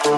तो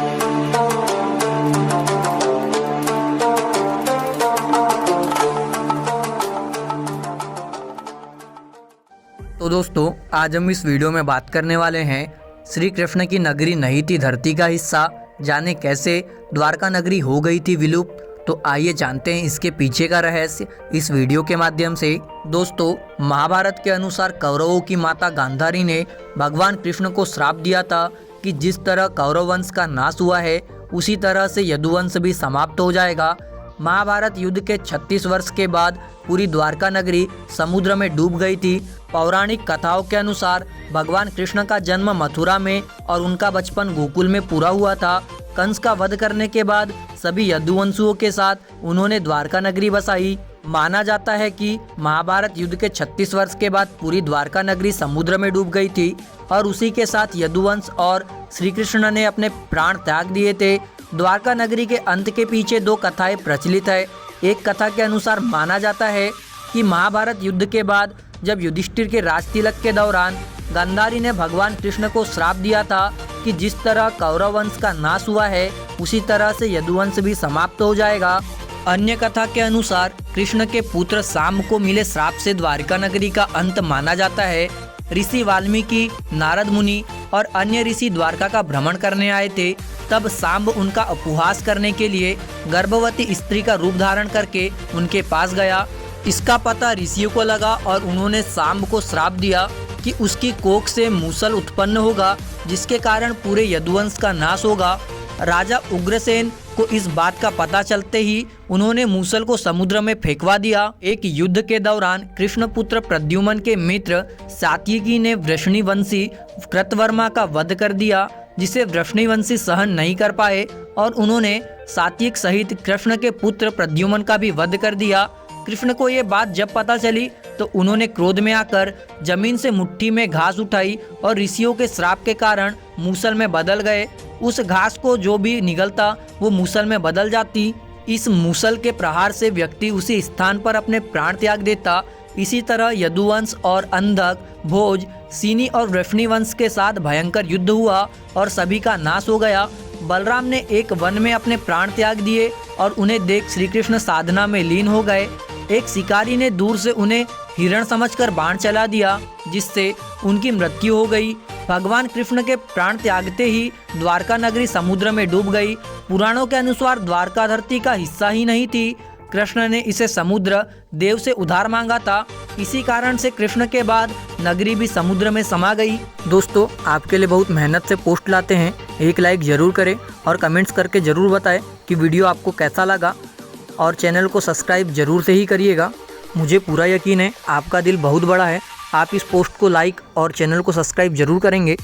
दोस्तों, आज हम इस वीडियो में बात करने वाले हैं श्री कृष्ण की नगरी नहीं थी धरती का हिस्सा, जाने कैसे द्वारका नगरी हो गई थी विलुप्त। तो आइए जानते हैं इसके पीछे का रहस्य इस वीडियो के माध्यम से। दोस्तों, महाभारत के अनुसार कौरवों की माता गांधारी ने भगवान कृष्ण को श्राप दिया था कि जिस तरह कौरव वंश का नाश हुआ है उसी तरह से यदुवंश भी समाप्त हो जाएगा। महाभारत युद्ध के 36 वर्ष के बाद पूरी द्वारका नगरी समुद्र में डूब गई थी। पौराणिक कथाओं के अनुसार भगवान कृष्ण का जन्म मथुरा में और उनका बचपन गोकुल में पूरा हुआ था। कंस का वध करने के बाद सभी यदुवंशियों के साथ उन्होंने द्वारका नगरी बसाई। माना जाता है कि महाभारत युद्ध के 36 वर्ष के बाद पूरी द्वारका नगरी समुद्र में डूब गई थी और उसी के साथ यदुवंश और श्री कृष्ण ने अपने प्राण त्याग दिए थे। द्वारका नगरी के अंत के पीछे दो कथाएं प्रचलित है। एक कथा के अनुसार माना जाता है कि महाभारत युद्ध के बाद जब युधिष्ठिर के राज तिलक के दौरान गांधारी ने भगवान कृष्ण को श्राप दिया था कि जिस तरह कौरव वंश का नाश हुआ है उसी तरह से यदुवंश भी समाप्त हो जाएगा। अन्य कथा के अनुसार कृष्ण के पुत्र सांब को मिले श्राप से द्वारका नगरी का अंत माना जाता है। ऋषि वाल्मीकि, नारद मुनि और अन्य ऋषि द्वारका का भ्रमण करने आए थे। तब सांब उनका उपहास करने के लिए गर्भवती स्त्री का रूप धारण करके उनके पास गया। इसका पता ऋषियों को लगा और उन्होंने सांब को श्राप दिया कि उसकी कोख से मूसल उत्पन्न होगा जिसके कारण पूरे यदुवंश का नाश होगा। राजा उग्रसेन को इस बात का पता चलते ही उन्होंने मूसल को समुद्र में फेंकवा दिया। एक युद्ध के दौरान कृष्णपुत्र प्रद्युम्न के मित्र सात्यकी ने वृषणिवंशी कृतवर्मा का वध कर दिया, जिसे वृषणिवंशी सहन नहीं कर पाए और उन्होंने सात्यक सहित कृष्ण के पुत्र प्रद्युम्न का भी वध कर दिया। कृष्ण को ये बात जब पता चली तो उन्होंने क्रोध में आकर जमीन से मुट्ठी में घास उठाई और ऋषियों के श्राप के कारण मूसल में बदल गए। उस घास को जो भी निगलता वो मूसल में बदल जाती। इस मूसल के प्रहार से व्यक्ति उसी स्थान पर अपने प्राण त्याग देता। इसी तरह यदुवंश और अंधक, भोज, सीनी और वृषणिवंश के साथ भयंकर युद्ध हुआ और सभी का नाश हो गया। बलराम ने एक वन में अपने प्राण त्याग दिए और उन्हें देख श्री कृष्ण साधना में लीन हो गए। एक शिकारी ने दूर से उन्हें हिरण समझकर बाण चला दिया जिससे उनकी मृत्यु हो गई। भगवान कृष्ण के प्राण त्यागते ही द्वारका नगरी समुद्र में डूब गई। पुराणों के अनुसार द्वारका धरती का हिस्सा ही नहीं थी। कृष्ण ने इसे समुद्र देव से उधार मांगा था। इसी कारण से कृष्ण के बाद नगरी भी समुद्र में समा गई। दोस्तों, आपके लिए बहुत मेहनत से पोस्ट लाते हैं, एक लाइक जरूर करें और कमेंट्स करके ज़रूर बताएं कि वीडियो आपको कैसा लगा और चैनल को सब्सक्राइब जरूर से ही करिएगा। मुझे पूरा यकीन है आपका दिल बहुत बड़ा है, आप इस पोस्ट को लाइक और चैनल को सब्सक्राइब जरूर करेंगे।